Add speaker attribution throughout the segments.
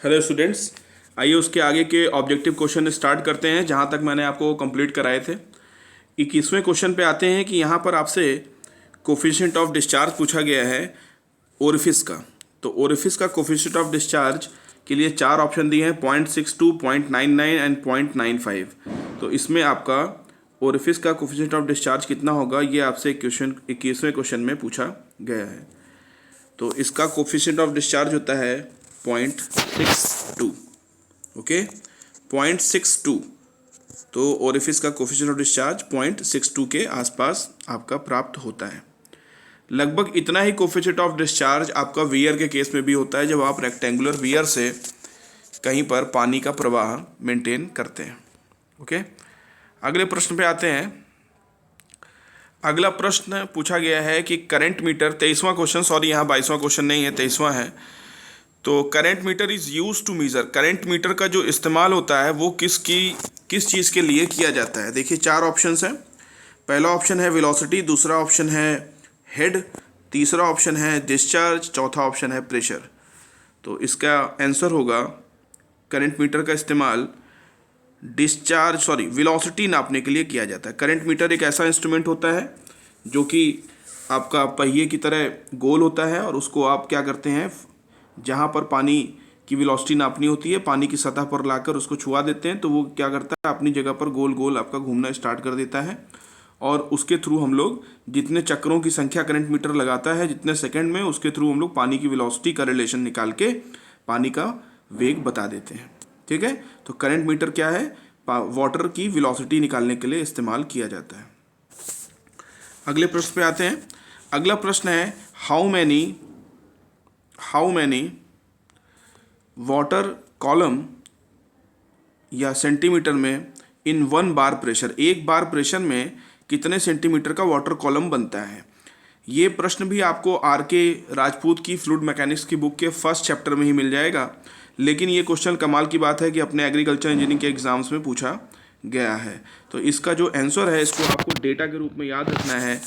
Speaker 1: Hello students, आइए उसके आगे के ऑब्जेक्टिव क्वेश्चन स्टार्ट करते हैं जहां तक मैंने आपको कंप्लीट कराए थे। 21वें क्वेश्चन पे आते हैं कि यहाँ पर आपसे कोफिशिएंट ऑफ डिस्चार्ज पूछा गया है ओरिफिस का। तो ओरिफिस का कोफिशिएंट ऑफ डिस्चार्ज के लिए चार ऑप्शन दिए हैं, 0.62, 0.99 एंड 0.95। तो इसमें आपका ओरिफिस का कोफिशिएंट ऑफ डिस्चार्ज कितना होगा, ये आपसे क्वेश्चन 21वें क्वेश्चन में पूछा गया है। तो इसका कोफिशिएंट ऑफ डिस्चार्ज होता है 0.62। ओके, 0.62। तो ओरिफिस का कोफिशिएंट ऑफ डिस्चार्ज 0.62 के आसपास आपका प्राप्त होता है। लगभग इतना ही कोफिशिएंट ऑफ डिस्चार्ज आपका वियर के केस में भी होता है, जब आप रेक्टेंगुलर वियर से कहीं पर पानी का प्रवाह मेंटेन करते हैं। ओके, अगले प्रश्न पे आते हैं। अगला प्रश्न पूछा गया है कि करंट मीटर, 23वां क्वेश्चन, सॉरी यहाँ 22वां क्वेश्चन नहीं है, 23वां है। तो current meter is used to measure, current meter का जो इस्तेमाल होता है वो किस चीज़ के लिए किया जाता है। देखिए चार ऑप्शंस हैं। पहला ऑप्शन है वेलोसिटी, दूसरा ऑप्शन है हेड, तीसरा ऑप्शन है डिस्चार्ज, चौथा ऑप्शन है प्रेशर। तो इसका आंसर होगा करंट मीटर का इस्तेमाल वेलोसिटी नापने के लिए किया जाता है। करंट मीटर एक ऐसा इंस्ट्रूमेंट होता है जो कि आपका पहिए की तरह गोल होता है, और उसको आप क्या करते हैं, जहाँ पर पानी की वेलोसिटी नापनी होती है पानी की सतह पर लाकर उसको छुआ देते हैं, तो वो क्या करता है, अपनी जगह पर गोल गोल आपका घूमना स्टार्ट कर देता है। और उसके थ्रू हम लोग जितने चक्रों की संख्या करंट मीटर लगाता है, जितने सेकंड में, उसके थ्रू हम लोग पानी की वेलोसिटी का रिलेशन निकाल के पानी का वेग बता देते हैं। ठीक है, तो करंट मीटर क्या है, वाटर की वेलोसिटी निकालने के लिए इस्तेमाल किया जाता है। अगले प्रश्न पे आते हैं। अगला प्रश्न है हाउ मैनी वाटर कॉलम या सेंटीमीटर में इन 1 बार प्रेशर, एक बार प्रेशर में कितने सेंटीमीटर का वाटर कॉलम बनता है। ये प्रश्न भी आपको आर.के. राजपूत की फ्लूइड मैकेनिक्स की बुक के फर्स्ट चैप्टर में ही मिल जाएगा, लेकिन ये क्वेश्चन कमाल की बात है कि अपने एग्रीकल्चर इंजीनियरिंग के एग्जाम्स में पूछा गया है। तो इसका जो आंसर है, इसको आपको डेटा के रूप में याद रखना है,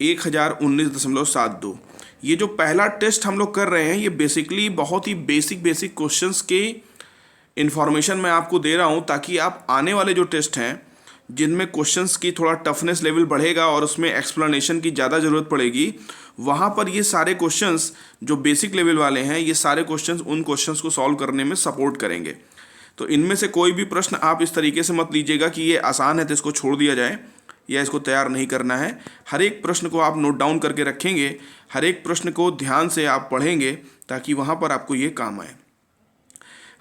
Speaker 1: 1019.72। ये जो पहला टेस्ट हम लोग कर रहे हैं, ये बेसिकली बहुत ही बेसिक क्वेश्चंस के इन्फॉर्मेशन मैं आपको दे रहा हूँ, ताकि आप आने वाले जो टेस्ट हैं जिनमें क्वेश्चंस की थोड़ा टफनेस लेवल बढ़ेगा और उसमें एक्सप्लेनेशन की ज़्यादा ज़रूरत पड़ेगी, वहाँ पर ये सारे क्वेश्चंस जो बेसिक लेवल वाले हैं, ये सारे क्वेश्चंस उन क्वेश्चंस को सॉल्व करने में सपोर्ट करेंगे। तो इनमें से कोई भी प्रश्न आप इस तरीके से मत लीजिएगा कि ये आसान है तो इसको छोड़ दिया जाए या इसको तैयार नहीं करना है। हर एक प्रश्न को आप नोट डाउन करके रखेंगे, हर एक प्रश्न को ध्यान से आप पढ़ेंगे, ताकि वहाँ पर आपको ये काम आए।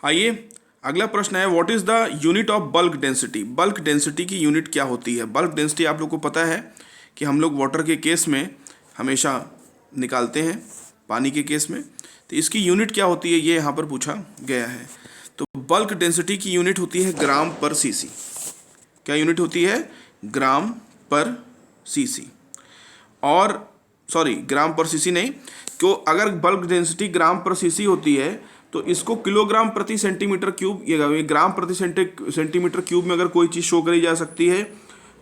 Speaker 1: आइए अगला प्रश्न है, what is the unit of bulk density. Bulk density की यूनिट क्या होती है। बल्क डेंसिटी आप लोग को पता है कि हम लोग वाटर के केस में हमेशा निकालते हैं, पानी के केस में। तो इसकी यूनिट क्या होती है, ये यहाँ पर पूछा गया है। तो बल्क डेंसिटी की यूनिट होती है ग्राम पर सीसी। क्या यूनिट होती है, ग्राम पर सीसी। और सॉरी, ग्राम पर सीसी नहीं, क्यों, अगर बल्क डेंसिटी ग्राम पर सीसी होती है तो इसको किलोग्राम प्रति सेंटीमीटर क्यूब, ये ग्राम प्रति सेंटीमीटर क्यूब में अगर कोई चीज़ शो करी जा सकती है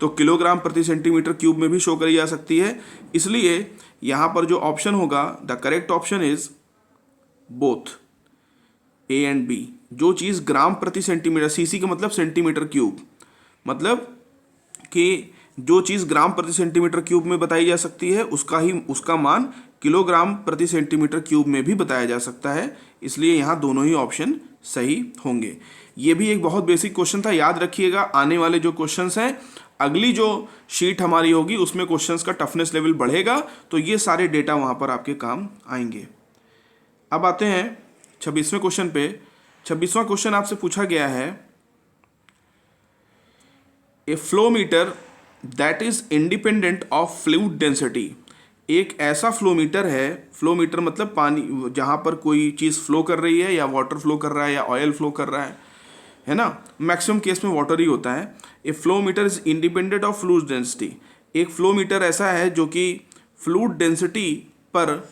Speaker 1: तो किलोग्राम प्रति सेंटीमीटर क्यूब में भी शो करी जा सकती है। इसलिए यहाँ पर जो ऑप्शन होगा, the correct option is both A and B. जो चीज़ ग्राम प्रति सेंटीमीटर, सीसी का मतलब सेंटीमीटर क्यूब, मतलब कि जो चीज़ ग्राम प्रति सेंटीमीटर क्यूब में बताई जा सकती है उसका मान किलोग्राम प्रति सेंटीमीटर क्यूब में भी बताया जा सकता है। इसलिए यहाँ दोनों ही ऑप्शन सही होंगे। ये भी एक बहुत बेसिक क्वेश्चन था, याद रखिएगा। आने वाले जो क्वेश्चंस हैं, अगली जो शीट हमारी होगी उसमें क्वेश्चंस का टफनेस लेवल बढ़ेगा, तो ये सारे डेटा वहाँ पर आपके काम आएंगे। अब आते हैं 26वें क्वेश्चन पे। 26वां क्वेश्चन आपसे पूछा गया है, ए flow meter that is independent of fluid density. एक ऐसा फ्लो मीटर है, फ्लो मीटर मतलब पानी, जहाँ पर कोई चीज़ फ्लो कर रही है, या वाटर फ्लो कर रहा है या ऑयल फ्लो कर रहा है ना, मैक्सिमम केस में वाटर ही होता है। ए flow meter is independent of fluid density. एक फ्लो मीटर ऐसा है जो कि फ्लूइड डेंसिटी पर,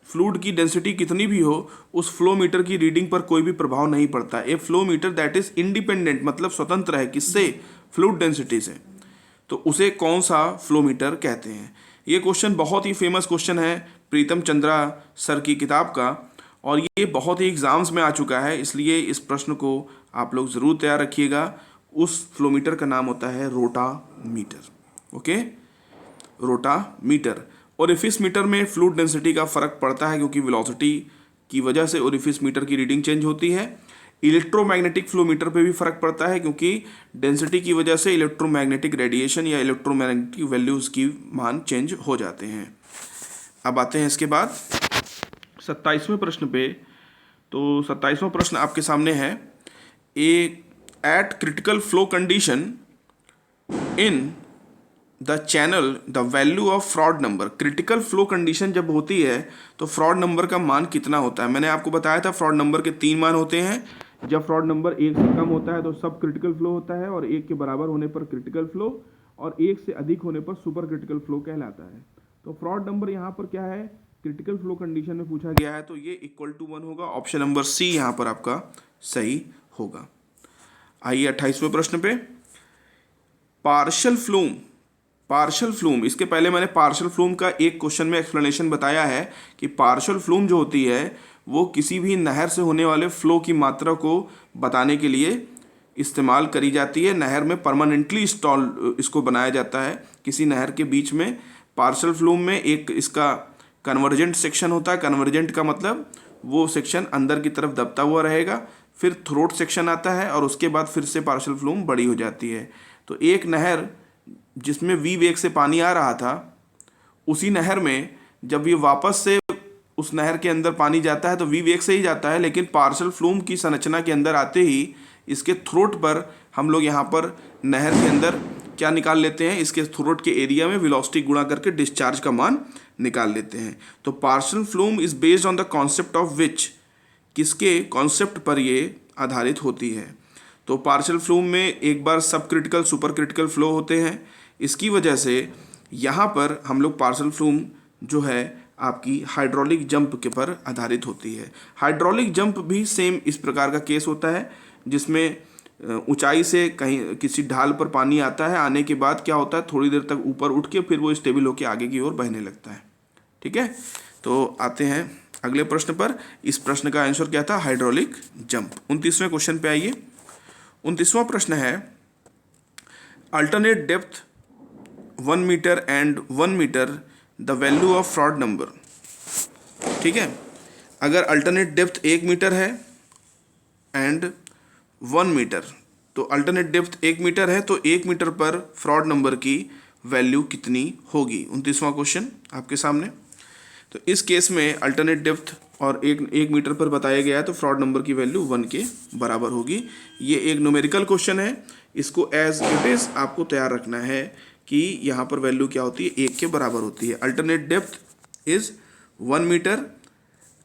Speaker 1: फ्लूइड की डेंसिटी कितनी भी हो, उस फ्लो मीटर की रीडिंग पर कोई भी प्रभाव नहीं पड़ता। ए flow meter that is independent मतलब स्वतंत्र है, किससे, फ्लूइड डेंसिटी से। तो उसे कौन सा फ्लो मीटर कहते हैं। ये क्वेश्चन बहुत ही फेमस क्वेश्चन है प्रीतम चंद्रा सर की किताब का, और ये बहुत ही एग्ज़ाम्स में आ चुका है, इसलिए इस प्रश्न को आप लोग ज़रूर तैयार रखिएगा। उस फ्लोमीटर का नाम होता है rotameter. Okay, rotameter. Orifice meter में फ्लूइड डेंसिटी का फ़र्क पड़ता है क्योंकि वेलोसिटी की वजह से ओरिफिस मीटर की रीडिंग चेंज होती है। इलेक्ट्रोमैग्नेटिक फ्लो मीटर पे भी फ़र्क पड़ता है क्योंकि डेंसिटी की वजह से इलेक्ट्रोमैग्नेटिक रेडिएशन या इलेक्ट्रोमैग्नेटिक वैल्यूज़ की मान चेंज हो जाते हैं। अब आते हैं इसके बाद 27वें प्रश्न पे। तो 27वां प्रश्न आपके सामने है, eight critical flow condition in the channel the value of Froude number. Critical flow condition जब होती है तो फ्रॉड नंबर का मान कितना होता है। मैंने आपको बताया था फ्रॉड नंबर के 3 मान होते हैं। जब फ्रॉड नंबर 1 से कम होता है तो सब क्रिटिकल फ्लो होता है, और 1 के बराबर होने पर क्रिटिकल फ्लो, और 1 से अधिक होने पर सुपर क्रिटिकल फ्लो कहलाता है। तो फ्रॉड नंबर यहाँ पर क्या है, क्रिटिकल फ्लो कंडीशन में पूछा गया है, तो ये इक्वल टू 1 होगा। ऑप्शन नंबर सी यहाँ पर आपका सही होगा। आइए 28वें प्रश्न पे, पार्शियल फ्लूम। इसके पहले मैंने पार्शियल फ्लूम का एक क्वेश्चन में एक्सप्लेनेशन बताया है कि पार्शियल फ्लूम जो होती है वो किसी भी नहर से होने वाले फ्लो की मात्रा को बताने के लिए इस्तेमाल करी जाती है। नहर में परमानेंटली इंस्टॉल इसको बनाया जाता है किसी नहर के बीच में। पार्शियल फ्लूम में एक इसका कन्वर्जेंट सेक्शन होता है। कन्वर्जेंट का मतलब वो सेक्शन अंदर की तरफ दबता हुआ रहेगा, फिर थ्रोट सेक्शन आता है, और उसके बाद फिर से पार्शियल फ्लूम बड़ी हो जाती है। तो एक नहर जिसमें वी वेग से पानी आ रहा था, उसी नहर में जब ये वापस से उस नहर के अंदर पानी जाता है तो वी वेग से ही जाता है, लेकिन पार्शियल फ्लूम की संरचना के अंदर आते ही इसके थ्रोट पर हम लोग यहाँ पर नहर के अंदर क्या निकाल लेते हैं, इसके थ्रोट के एरिया में वेलोसिटी गुणा करके डिस्चार्ज का मान निकाल लेते हैं। तो partial flume is based on the concept of which, किसके कॉन्सेप्ट पर ये आधारित होती है। तो पार्शियल फ्लूम में एक बार सब क्रिटिकल सुपर क्रिटिकल फ्लो होते हैं। इसकी वजह से यहाँ पर हम लोग पार्शियल फ्लूम जो है आपकी हाइड्रोलिक जंप के पर आधारित होती है। हाइड्रोलिक जंप भी सेम इस प्रकार का केस होता है, जिसमें ऊंचाई से कहीं किसी ढाल पर पानी आता है, आने के बाद क्या होता है थोड़ी देर तक ऊपर उठ के फिर वो स्टेबल होकर आगे की ओर बहने लगता है। ठीक है, तो आते हैं अगले प्रश्न पर। इस प्रश्न का आंसर क्या था, हाइड्रोलिक जंप। 29वें क्वेश्चन पे आइए। 29वां प्रश्न है, alternate depth 1 meter and 1 meter the value of Froude number. ठीक है, अगर अल्टरनेट डेप्थ 1 मीटर है एंड 1 मीटर, तो अल्टरनेट डेप्थ 1 मीटर है तो 1 मीटर पर फ्रॉड नंबर की वैल्यू कितनी होगी। 29वां क्वेश्चन आपके सामने। तो इस केस में अल्टरनेट डेप्थ और एक मीटर पर बताया गया है तो फ्रॉड नंबर की वैल्यू 1 के बराबर होगी। ये एक न्यूमेरिकल क्वेश्चन है, इसको एज इट इज़ आपको तैयार रखना है कि यहाँ पर वैल्यू क्या होती है, 1 के बराबर होती है। Alternate depth is 1 meter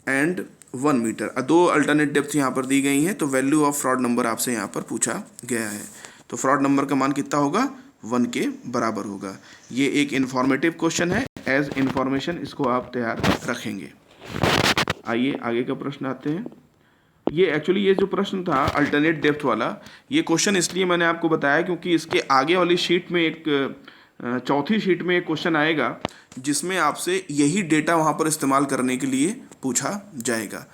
Speaker 1: and 1 meter. 2 alternate depth यहाँ पर दी गई हैं, तो वैल्यू ऑफ फ्रॉड नंबर आपसे यहाँ पर पूछा गया है। तो फ्रॉड नंबर का मान कितना होगा, 1 के बराबर होगा। ये एक इन्फॉर्मेटिव क्वेश्चन है, एज इन्फॉर्मेशन इसको आप तैयार रखेंगे। आइए आगे का प्रश्न आते हैं। ये जो प्रश्न था अल्टरनेट डेप्थ वाला, ये क्वेश्चन इसलिए मैंने आपको बताया क्योंकि इसके आगे वाली शीट में चौथी शीट में एक क्वेश्चन आएगा जिसमें आपसे यही डेटा वहाँ पर इस्तेमाल करने के लिए पूछा जाएगा।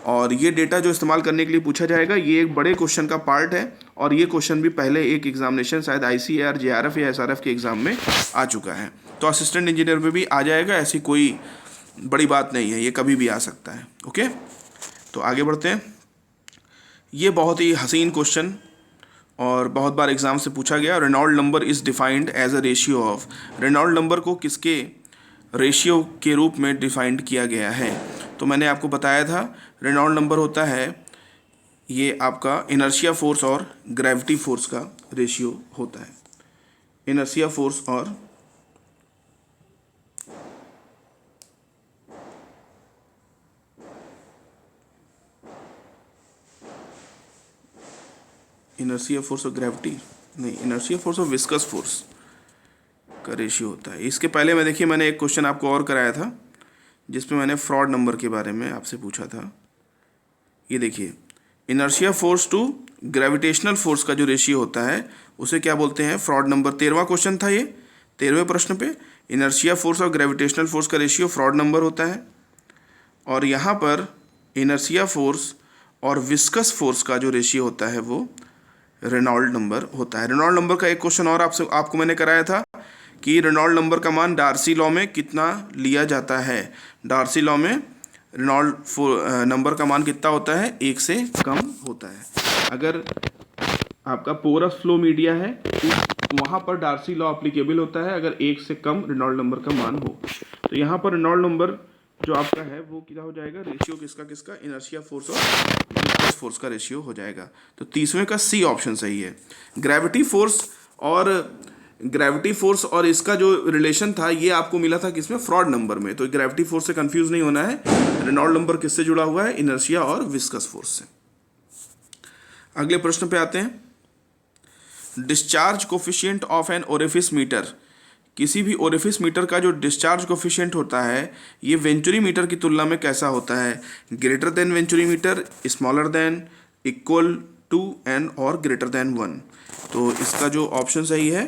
Speaker 1: और ये डेटा जो इस्तेमाल करने के लिए पूछा जाएगा ये एक बड़े क्वेश्चन का पार्ट है, और ये क्वेश्चन भी पहले एक एग्जामिनेशन शायद ICAR, JRF या SRF के एग्ज़ाम में आ चुका है। तो असिस्टेंट इंजीनियर में भी आ जाएगा, ऐसी कोई बड़ी बात नहीं है, ये कभी भी आ सकता है। ओके, तो आगे बढ़ते हैं। ये बहुत ही हसीन क्वेश्चन और बहुत बार एग्जाम से पूछा गया। Reynold number is defined as a ratio of. Reynold number को किसके रेशियो के रूप में डिफाइंड किया गया है। तो मैंने आपको बताया था रेनॉल्ड नंबर होता है ये आपका इनर्शिया फोर्स और ग्रेविटी फोर्स का रेशियो होता है। इनर्शिया फोर्स और इनर्शिया फोर्स और ग्रेविटी नहीं, इनर्शिया फोर्स और विस्कस फोर्स का रेशियो होता है। इसके पहले मैंने एक क्वेश्चन आपको और कराया था जिसमें मैंने फ्रॉड नंबर के बारे में आपसे पूछा था। ये देखिए, inertia force to gravitational force का जो रेशियो होता है उसे क्या बोलते हैं, फ्रॉड नंबर। 13वां क्वेश्चन था ये, 13वें प्रश्न पे इनर्शिया फोर्स और ग्रेविटेशनल फोर्स का रेशियो फ्रॉड नंबर होता है। और यहाँ पर इनर्शिया फोर्स और विस्कस फोर्स का जो रेशियो होता है वो रेनॉल्ड नंबर होता है। रेनॉल्ड नंबर का एक क्वेश्चन और आपको मैंने कराया था कि रेनॉल्ड नंबर का मान डार्सी लॉ में कितना लिया जाता है। डार्सी लॉ में रेनॉल्ड नंबर का मान कितना होता है, 1 से कम होता है। अगर आपका पोरस फ्लो मीडिया है तो वहाँ पर डार्सी लॉ अप्लीकेबल होता है अगर 1 से कम रेनॉल्ड नंबर का मान हो। तो यहाँ पर रेनॉल्ड नंबर जो आपका है वो क्या हो जाएगा, रेशियो किसका, इनर्शिया फोर्स और विस्कस फोर्स का रेशियो हो जाएगा। तो 30वें का सी ऑप्शन सही है। ग्रेविटी फोर्स और इसका जो रिलेशन था ये आपको मिला था किसमें, फ्रॉड नंबर में। तो ग्रेविटी फोर्स से कंफ्यूज नहीं होना है। रेनॉल्ड नंबर किससे जुड़ा हुआ है, इनर्शिया और विस्कस फोर्स से। अगले प्रश्न पे आते हैं। Discharge coefficient of an orifice meter, किसी भी ओरिफिस मीटर का जो डिस्चार्ज कोफिशिएंट होता है ये वेंचुरी मीटर की तुलना में कैसा होता है, greater than venturi meter, smaller than, equal to and और ग्रेटर देन 1। तो इसका जो ऑप्शन सही है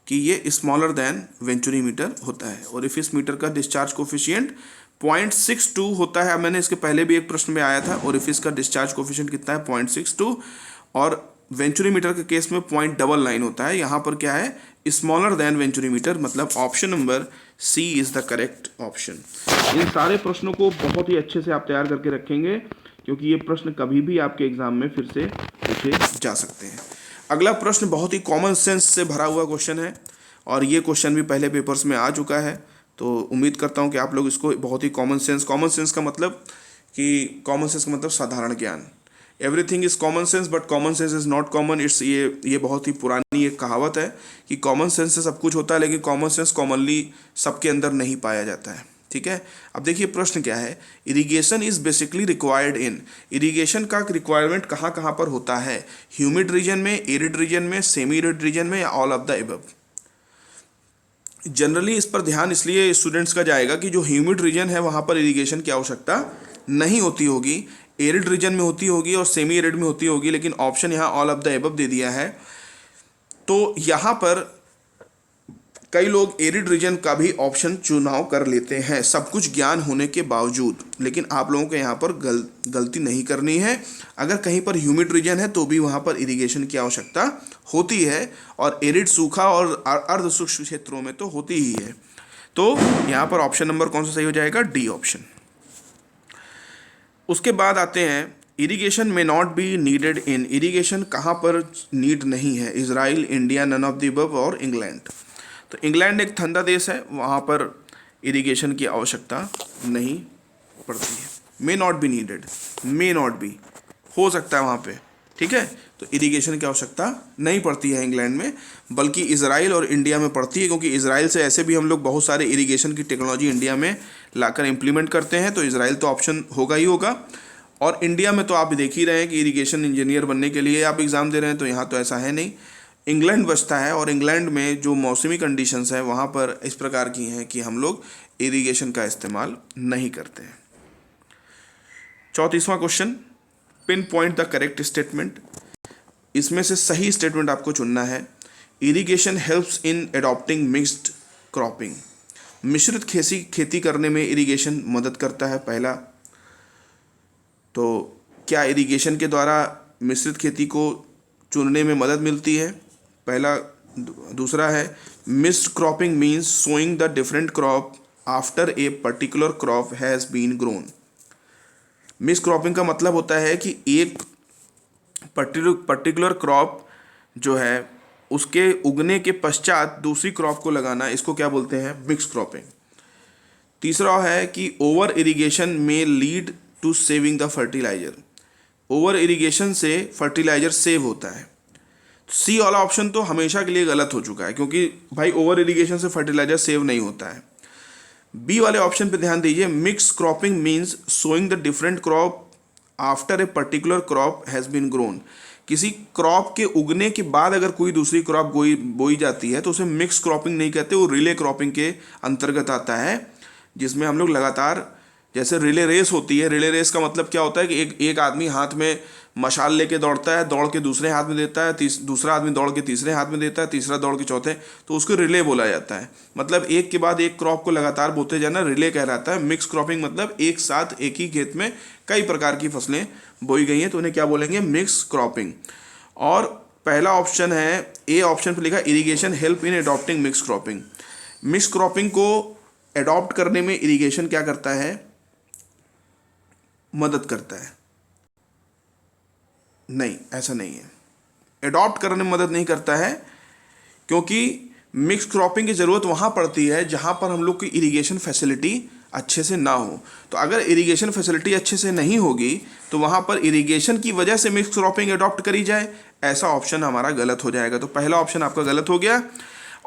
Speaker 1: कि ये स्मॉलर देन वेंचुरी मीटर होता है। ओरिफिस मीटर का डिस्चार्ज कोफिशिएंट 0.62 होता है। मैंने इसके पहले भी एक प्रश्न में आया था, ओरिफिस का डिस्चार्ज कोफिशिएंट कितना है, 0.62, और वेंचुरी मीटर के केस में 0.99 होता है। यहाँ पर क्या है, स्मॉलर देन वेंचुरी मीटर, मतलब option number C is the correct option. इन सारे प्रश्नों को बहुत ही अच्छे से आप तैयार करके रखेंगे क्योंकि ये प्रश्न कभी भी आपके एग्जाम में फिर से पूछे जा सकते हैं। अगला प्रश्न बहुत ही कॉमन सेंस से भरा हुआ क्वेश्चन है और ये क्वेश्चन भी पहले पेपर्स में आ चुका है। तो उम्मीद करता हूँ कि आप लोग इसको बहुत ही कॉमन सेंस का मतलब साधारण ज्ञान, everything is common sense but common sense is not common. ये बहुत ही पुरानी एक कहावत है कि कॉमन सेंस से सब कुछ होता है लेकिन कॉमन सेंस कॉमनली सबके अंदर नहीं पाया जाता है। ठीक है, अब देखिए प्रश्न क्या है, irrigation is basically required in, irrigation का रिक्वायरमेंट कहाँ कहाँ पर होता है, ह्यूमिड रीजन में, एरिड रीजन में, सेमी एरिड रीजन में, या all of the above. Generally इस पर ध्यान इसलिए स्टूडेंट्स का जाएगा कि जो ह्यूमिड रीजन है वहाँ पर इरिगेशन की आवश्यकता नहीं होती होगी, एरिड रीजन में होती होगी और सेमी एरिड में होती होगी, लेकिन ऑप्शन यहाँ ऑल ऑफ द एबव दे दिया है। तो यहाँ पर कई लोग एरिड रीजन का भी ऑप्शन चुनाव कर लेते हैं सब कुछ ज्ञान होने के बावजूद, लेकिन आप लोगों को यहाँ पर गलती नहीं करनी है। अगर कहीं पर ह्यूमिड रीजन है तो भी वहाँ पर इरिगेशन की आवश्यकता होती है और एरिड सूखा और अर्ध शुष्क क्षेत्रों में तो होती ही है। तो यहाँ पर ऑप्शन नंबर कौन सा सही हो जाएगा, डी ऑप्शन। उसके बाद आते हैं, इरिगेशन में not be needed in, irrigation कहाँ पर नीड नहीं है, Israel, India, none of the above और इंग्लैंड। तो इंग्लैंड एक ठंडा देश है, वहाँ पर इरिगेशन की आवश्यकता नहीं पड़ती है। May not be needed, may not be, हो सकता है वहाँ पे, ठीक है। तो इरिगेशन की आवश्यकता नहीं पड़ती है इंग्लैंड में, बल्कि इजराइल और इंडिया में पड़ती है, क्योंकि इजराइल से ऐसे भी हम लोग बहुत सारे इरिगेशन की टेक्नोलॉजी इंडिया में लाकर इम्प्लीमेंट करते हैं। तो इजराइल तो ऑप्शन होगा ही होगा। और इंडिया में तो आप देख ही रहे हैं कि इरिगेशन इंजीनियर बनने के लिए आप एग्ज़ाम दे रहे हैं, तो यहाँ तो ऐसा है नहीं, इंग्लैंड बचता है। और इंग्लैंड में जो मौसमी कंडीशंस हैं वहाँ पर इस प्रकार की हैं कि हम लोग इरिगेशन का इस्तेमाल नहीं करते हैं। 34वां question, pin point the correct statement, इसमें से सही स्टेटमेंट आपको चुनना है। Irrigation helps in adopting mixed cropping, मिश्रित खेती करने में इरिगेशन मदद करता है, पहला। तो क्या इरिगेशन के द्वारा मिश्रित खेती को चुनने में मदद मिलती है, पहला। दूसरा है, mixed cropping means sowing the different crop after a particular crop has been grown. Mixed cropping का मतलब होता है कि एक पर्टिकुलर क्रॉप जो है उसके उगने के पश्चात दूसरी क्रॉप को लगाना, इसको क्या बोलते हैं, मिक्स्ड क्रॉपिंग। तीसरा है कि ओवर इरिगेशन में lead to saving the fertilizer, over irrigation से फर्टिलाइजर सेव होता है। सी वाला ऑप्शन तो हमेशा के लिए गलत हो चुका है, क्योंकि भाई ओवर इरिगेशन से फर्टिलाइजर सेव नहीं होता है। बी वाले ऑप्शन पे ध्यान दीजिए, mix cropping means sowing the different crop after a particular crop has been grown. किसी क्रॉप के उगने के बाद अगर कोई दूसरी क्रॉप बोई जाती है तो उसे मिक्स क्रॉपिंग नहीं कहते, वो रिले क्रॉपिंग के अंतर्गत आता है, जिसमें हम लोग लगातार जैसे रिले रेस होती है, रिले रेस का मतलब क्या होता है कि एक आदमी हाथ में मशाल लेके दौड़ता है, दौड़ के दूसरे हाथ में देता है, दूसरा आदमी दौड़ के तीसरे हाथ में देता है, तीसरा दौड़ के चौथे, तो उसको रिले बोला जाता है। मतलब एक के बाद एक क्रॉप को लगातार बोते जाना रिले कहलाता है। मिक्स क्रॉपिंग मतलब एक साथ एक ही खेत में कई प्रकार की फसलें बोई गई हैं, तो उन्हें क्या बोलेंगे, मिक्स क्रॉपिंग। और पहला ऑप्शन है, ए ऑप्शन पर लिखा irrigation help in adopting mix cropping. Mix cropping को एडॉप्ट करने में इरिगेशन क्या करता है, मदद करता है। नहीं, ऐसा नहीं है, एडॉप्ट करने में मदद नहीं करता है, क्योंकि मिक्स क्रॉपिंग की ज़रूरत वहाँ पड़ती है जहाँ पर हम लोग की इरिगेशन फैसिलिटी अच्छे से ना हो। तो अगर इरिगेशन फैसिलिटी अच्छे से नहीं होगी तो वहाँ पर इरिगेशन की वजह से मिक्स क्रॉपिंग एडॉप्ट करी जाए, ऐसा ऑप्शन हमारा गलत हो जाएगा। तो पहला ऑप्शन आपका गलत हो गया।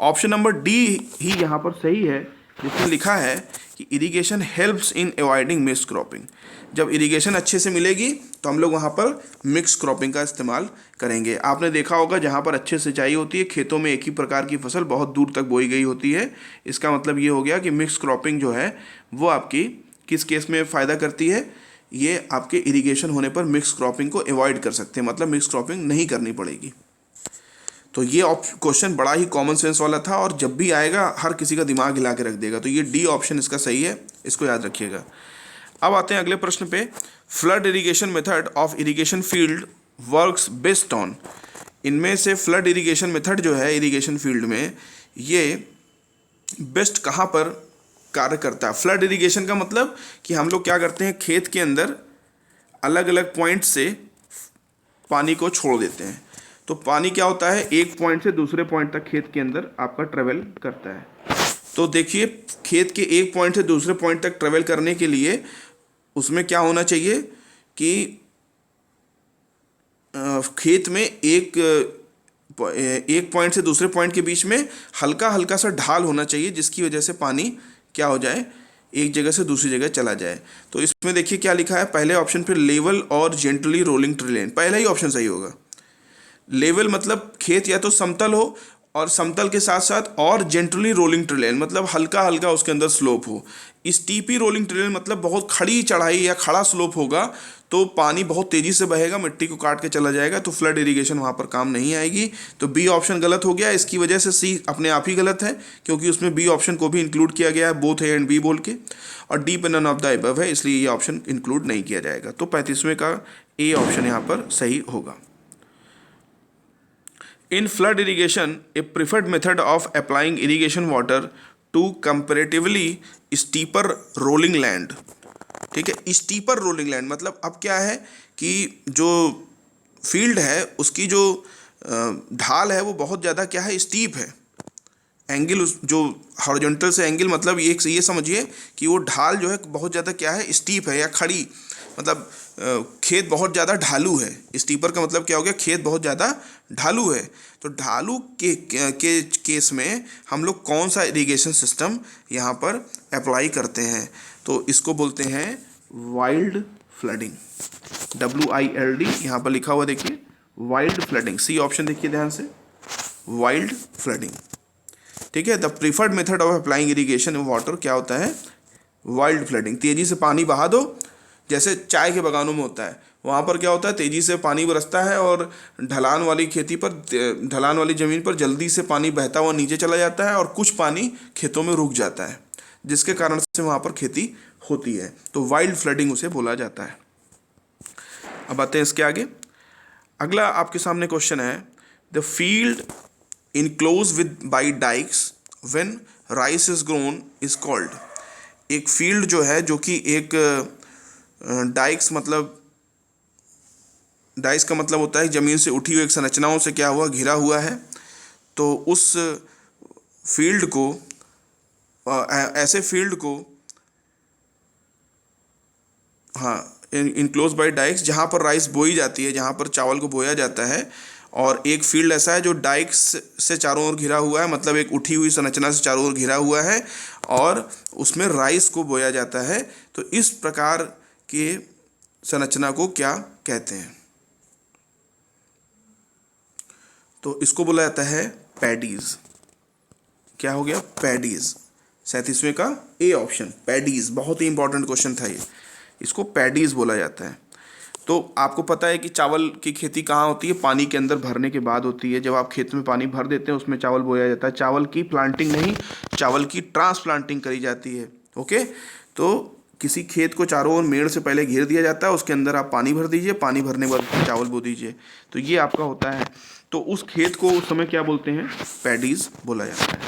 Speaker 1: ऑप्शन नंबर डी ही यहाँ पर सही है, जिसमें लिखा है कि इरिगेशन हेल्प्स इन अवॉइडिंग मिक्स क्रॉपिंग। जब इरिगेशन अच्छे से मिलेगी तो हम लोग वहाँ पर मिक्स क्रॉपिंग का इस्तेमाल करेंगे। आपने देखा होगा जहाँ पर अच्छे सिंचाई होती है, खेतों में एक ही प्रकार की फसल बहुत दूर तक बोई गई होती है, इसका मतलब ये हो गया कि मिक्स क्रॉपिंग जो है वो आपकी किस केस में फ़ायदा करती है, ये आपके इरिगेशन होने पर मिक्स क्रॉपिंग को अवॉइड कर सकते हैं, मतलब मिक्स क्रॉपिंग नहीं करनी पड़ेगी। तो ये क्वेश्चन बड़ा ही कॉमन सेंस वाला था और जब भी आएगा हर किसी का दिमाग हिला के रख देगा। तो ये डी ऑप्शन इसका सही है, इसको याद रखिएगा। अब आते हैं अगले प्रश्न पे। Flood irrigation method of irrigation field works based on. इनमें से फ्लड इरिगेशन मेथड जो है इरिगेशन फील्ड में, ये बेस्ट कहाँ पर कार्य करता है। फ्लड इरिगेशन का मतलब कि हम लोग क्या करते हैं, खेत के अंदर अलग अलग पॉइंट से पानी को छोड़ देते हैं। तो पानी क्या होता है, एक पॉइंट से दूसरे पॉइंट तक खेत के अंदर आपका ट्रेवल करता है। तो देखिए, खेत के एक पॉइंट से दूसरे पॉइंट तक ट्रेवल करने के लिए उसमें क्या होना चाहिए कि खेत में एक पॉइंट से दूसरे पॉइंट के बीच में हल्का हल्का सा ढाल होना चाहिए, जिसकी वजह से पानी क्या हो जाए, एक जगह से दूसरी जगह चला जाए। तो इसमें देखिए क्या लिखा है, पहले ऑप्शन पे लेवल और जेंटली रोलिंग ट्रेन, पहला ही ऑप्शन सही होगा। लेवल मतलब खेत या तो समतल हो और समतल के साथ साथ और जेंटली रोलिंग ट्रेन मतलब हल्का हल्का उसके अंदर स्लोप हो। स्टीपी रोलिंग ट्रेन मतलब बहुत खड़ी चढ़ाई या खड़ा स्लोप होगा, तो पानी बहुत तेज़ी से बहेगा, मिट्टी को काट के चला जाएगा, तो फ्लड इरिगेशन वहाँ पर काम नहीं आएगी। तो बी ऑप्शन गलत हो गया। इसकी वजह से सी अपने आप ही गलत है, क्योंकि उसमें बी ऑप्शन को भी इंक्लूड किया गया है, बोथ ए एंड बी बोल के, और डी पे नन ऑफ द अबव है, इसलिए ये ऑप्शन इंक्लूड नहीं किया जाएगा। तो 35वें का ए ऑप्शन यहाँ पर सही होगा। In flood irrigation, a preferred method of applying irrigation water to comparatively steeper rolling land। ठीक है, स्टीपर रोलिंग लैंड मतलब अब क्या है कि जो फील्ड है उसकी जो ढाल है वो बहुत ज़्यादा क्या है, स्टीप है। एंगल जो हॉरिजॉन्टल से एंगल मतलब ये समझिए कि वो ढाल जो है बहुत ज़्यादा क्या है, स्टीप है या खड़ी, मतलब खेत बहुत ज़्यादा ढालू है। स्टीपर का मतलब क्या हो गया, खेत बहुत ज़्यादा ढालू है। तो ढालू के केस में हम लोग कौन सा इरिगेशन सिस्टम यहाँ पर अप्लाई करते हैं, तो इसको बोलते हैं वाइल्ड फ्लडिंग। WILD यहाँ पर लिखा हुआ देखिए, वाइल्ड फ्लडिंग, सी ऑप्शन देखिए ध्यान से, वाइल्ड फ्लडिंग। ठीक है, the preferred method of applying irrigation water क्या होता है, वाइल्ड फ्लडिंग। तेज़ी से पानी बहा दो, जैसे चाय के बागानों में होता है, वहाँ पर क्या होता है, तेज़ी से पानी बरसता है और ढलान वाली खेती पर, ढलान वाली ज़मीन पर जल्दी से पानी बहता हुआ नीचे चला जाता है और कुछ पानी खेतों में रुक जाता है, जिसके कारण से वहाँ पर खेती होती है। तो वाइल्ड फ्लडिंग उसे बोला जाता है। अब आते हैं इसके आगे। अगला आपके सामने क्वेश्चन है, the field enclose with by dykes when rice is grown is called. एक फील्ड जो है, जो कि एक डाइक्स मतलब, डाइक्स का मतलब होता है ज़मीन से उठी हुई एक संरचनाओं से क्या हुआ, घिरा हुआ है। तो उस फील्ड को, ऐसे फील्ड को, हाँ, इनक्लोज बाई डाइक्स, जहाँ पर राइस बोई जाती है, जहाँ पर चावल को बोया जाता है, और एक फील्ड ऐसा है जो डाइक्स से चारों ओर घिरा हुआ है, मतलब एक उठी हुई संरचना से चारों ओर घिरा हुआ है और उसमें राइस को बोया जाता है। तो इस प्रकार के संरचना को क्या कहते हैं, तो इसको बोला जाता है पैडीज। क्या हो गया, पैडीज। 37वें का ए ऑप्शन पैडीज, बहुत ही इंपॉर्टेंट क्वेश्चन था ये, इसको पैडीज बोला जाता है। तो आपको पता है कि चावल की खेती कहाँ होती है, पानी के अंदर भरने के बाद होती है। जब आप खेत में पानी भर देते हैं उसमें चावल बोया जाता है। चावल की प्लांटिंग नहीं, चावल की ट्रांसप्लांटिंग करी जाती है। ओके, तो किसी खेत को चारों ओर मेड़ से पहले घेर दिया जाता है, उसके अंदर आप पानी भर दीजिए, पानी भरने के बाद चावल बो दीजिए, तो ये आपका होता है। तो उस खेत को उस समय क्या बोलते हैं, पैडीज बोला जाता है।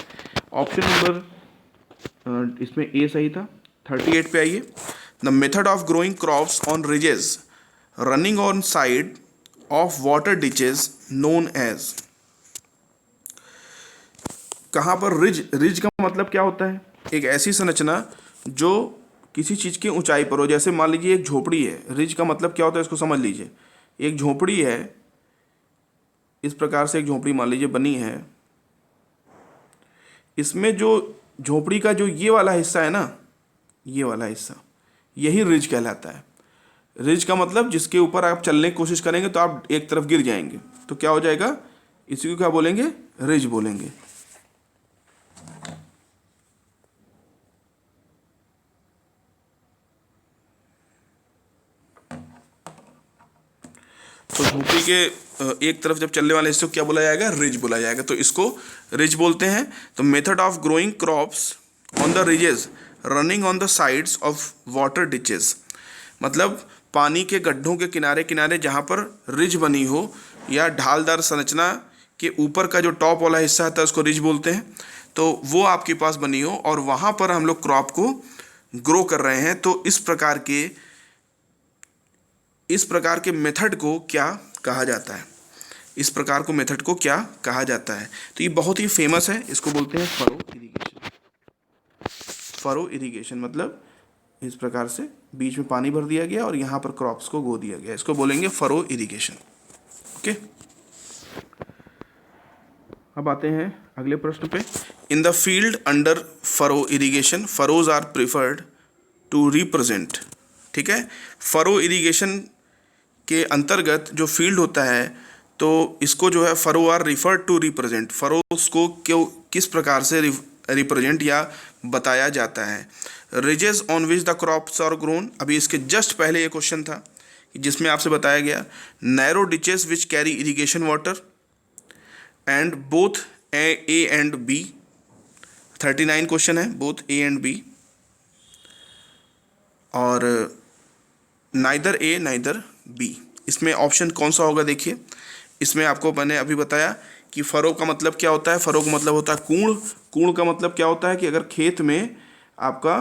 Speaker 1: ऑप्शन नंबर इसमें ए सही था। 38 पे आइए। The method of growing crops on ridges running on side of water ditches known as. कहाँ पर रिज, रिज का मतलब क्या होता है, एक ऐसी संरचना जो किसी चीज़ की ऊंचाई पर हो। जैसे मान लीजिए एक झोपड़ी है, रिज का मतलब क्या होता है इसको समझ लीजिए। एक झोपड़ी है, इस प्रकार से एक झोपड़ी मान लीजिए बनी है, इसमें जो झोपड़ी का जो ये वाला हिस्सा है ना, ये वाला हिस्सा, यही रिज कहलाता है। रिज का मतलब जिसके ऊपर आप चलने की कोशिश करेंगे तो आप एक तरफ गिर जाएंगे, तो क्या हो जाएगा, इसी को क्या बोलेंगे, रिज बोलेंगे। तो झोपड़ी के एक तरफ जब चलने वाले हिस्से को क्या बोला जाएगा, रिज बोला जाएगा, तो इसको रिज बोलते हैं। तो method of growing crops on the ridges running on the sides of water ditches, मतलब पानी के गड्ढों के किनारे किनारे जहाँ पर रिज बनी हो या ढालदार संरचना के ऊपर का जो टॉप वाला हिस्सा होता है उसको रिज बोलते हैं। तो वो आपके पास बनी हो और वहाँ पर हम लोग क्रॉप को ग्रो कर रहे हैं, तो इस प्रकार के मेथड को क्या कहा जाता है, इस प्रकार को मेथड को क्या कहा जाता है। तो ये बहुत ही फेमस है, इसको बोलते हैं फरो इरिगेशन। फरो इरिगेशन मतलब इस प्रकार से बीच में पानी भर दिया गया और यहाँ पर क्रॉप्स को गो दिया गया, इसको बोलेंगे फरो इरिगेशन। ओके, अब आते हैं अगले प्रश्न पे। In the field under furrow irrigation furrows are preferred to represent. ठीक है, फरो इरिगेशन के अंतर्गत जो फील्ड होता है तो इसको जो है furrow are referred to represent, furrows को क्यों किस प्रकार से रिप्रेजेंट या बताया जाता है। Ridges on which the crops are grown, अभी इसके जस्ट पहले ये क्वेश्चन था जिसमें आपसे बताया गया narrow ditches which carry irrigation water and both A and B. 39 question है, बोथ ए एंड बी, और नाइदर ए नाइदर बी। इसमें ऑप्शन कौन सा होगा, देखिए इसमें आपको मैंने अभी बताया कि फरो का मतलब क्या होता है। फरो का मतलब होता है कूण। कूण का मतलब क्या होता है कि अगर खेत में आपका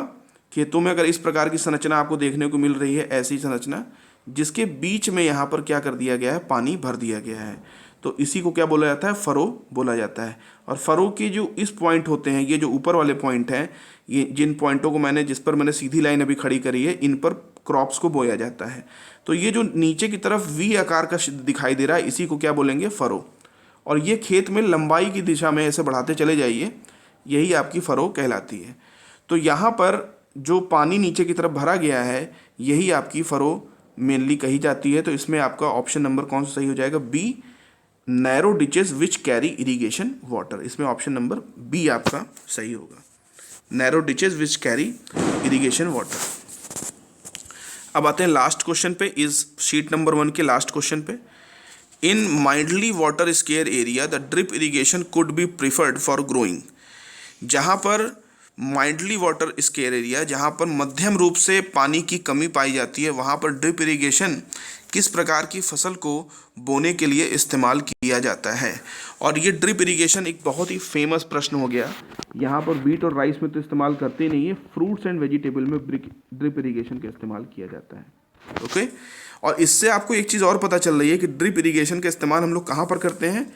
Speaker 1: खेतों में अगर इस प्रकार की संरचना आपको देखने को मिल रही है, ऐसी संरचना जिसके बीच में यहाँ पर क्या कर दिया गया है, पानी भर दिया गया है, तो इसी को क्या बोला जाता है, फरो बोला जाता है। और फरो के जो इस पॉइंट होते हैं, ये जो ऊपर वाले पॉइंट हैं, ये जिन पॉइंटों को मैंने जिस पर मैंने सीधी लाइन अभी खड़ी करी है, इन पर क्रॉप्स को बोया जाता है। तो ये जो नीचे की तरफ वी आकार का दिखाई दे रहा है, इसी को क्या बोलेंगे, फरो। और ये खेत में लंबाई की दिशा में ऐसे बढ़ाते चले जाइए, यही आपकी फरो कहलाती है। तो यहाँ पर जो पानी नीचे की तरफ भरा गया है, यही आपकी फरो मेनली कही जाती है। तो इसमें आपका ऑप्शन नंबर कौन सा सही हो जाएगा, B, narrow ditches which carry irrigation water. इसमें ऑप्शन नंबर बी आपका सही होगा, narrow ditches which carry irrigation water. अब आते हैं लास्ट क्वेश्चन पे, इस शीट नंबर 1 के लास्ट क्वेश्चन पे। In mildly water scare area the drip irrigation could be preferred for growing. जहाँ पर माइल्डली वाटर स्केयर एरिया, जहाँ पर मध्यम रूप से पानी की कमी पाई जाती है, वहाँ पर ड्रिप इरिगेशन किस प्रकार की फसल को बोने के लिए इस्तेमाल किया जाता है। और ये ड्रिप इरिगेशन एक बहुत ही फेमस प्रश्न हो गया। यहाँ पर बीट और राइस में तो इस्तेमाल करते ही नहीं है, फ्रूट्स एंड वेजिटेबल में ड्रिप इरिगेशन का इस्तेमाल किया जाता है। ओके, और इससे आपको एक चीज़ और पता चल रही है कि ड्रिप इरिगेशन का इस्तेमाल हम लोग कहाँ पर करते हैं,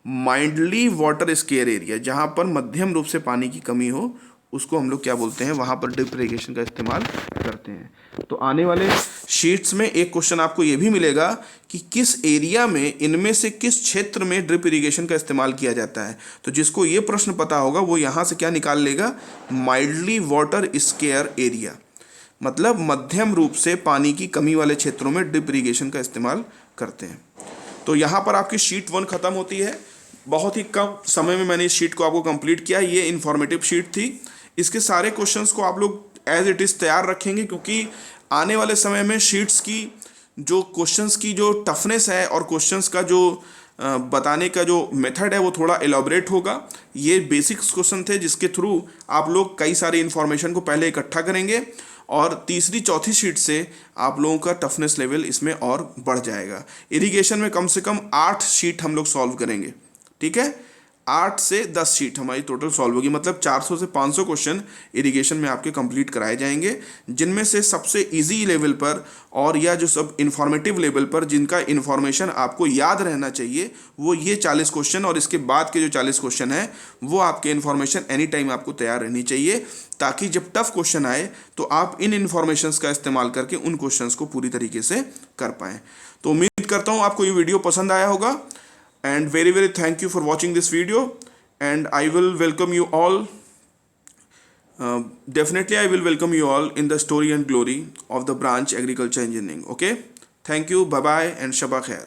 Speaker 1: माइल्डली वाटर स्केयर एरिया, जहाँ पर मध्यम रूप से पानी की कमी हो, उसको हम लोग क्या बोलते हैं, वहाँ पर ड्रिप इरिगेशन का इस्तेमाल करते हैं। तो आने वाले शीट्स में एक क्वेश्चन आपको ये भी मिलेगा कि किस एरिया में, इनमें से किस क्षेत्र में ड्रिप इरिगेशन का इस्तेमाल किया जाता है। तो जिसको ये प्रश्न पता होगा वो यहाँ से क्या निकाल लेगा, माइल्डली वाटर स्केयर एरिया, मतलब मध्यम रूप से पानी की कमी वाले क्षेत्रों में ड्रिप इरिगेशन का इस्तेमाल करते हैं। तो यहाँ पर आपकी शीट 1 खत्म होती है। बहुत ही कम समय में मैंने इस शीट को आपको कंप्लीट किया। ये इन्फॉर्मेटिव शीट थी, इसके सारे क्वेश्चंस को आप लोग एज इट इज़ तैयार रखेंगे, क्योंकि आने वाले समय में शीट्स की जो क्वेश्चंस की जो टफनेस है और क्वेश्चंस का जो बताने का जो मेथड है वो थोड़ा एलॉबरेट होगा। ये बेसिक्स क्वेश्चन थे जिसके थ्रू आप लोग कई सारी इन्फॉर्मेशन को पहले इकट्ठा करेंगे और तीसरी चौथी शीट से आप लोगों का टफनेस लेवल इसमें और बढ़ जाएगा। इरिगेशन में कम से कम 8 शीट हम लोग सॉल्व करेंगे, ठीक है। 8 से 10 शीट हमारी टोटल सॉल्व होगी, मतलब 400 से 500 क्वेश्चन इरिगेशन में आपके कंप्लीट कराए जाएंगे, जिनमें से सबसे इजी लेवल पर और या जो सब इंफॉर्मेटिव लेवल पर जिनका इन्फॉर्मेशन आपको याद रहना चाहिए वो ये 40 क्वेश्चन, और इसके बाद के जो 40 क्वेश्चन हैं वो आपके इन्फॉर्मेशन एनी टाइम आपको तैयार रहनी चाहिए, ताकि जब टफ क्वेश्चन आए तो आप इन इन्फॉर्मेशंस का इस्तेमाल करके उन क्वेश्चंस को पूरी तरीके से कर पाएँ। तो उम्मीद करता हूँ आपको ये वीडियो पसंद आया होगा, and very thank you for watching this video, and I will welcome you all, definitely I will welcome you all in the story and glory of the branch agriculture engineering. Okay, thank you, bye bye and shaba khair.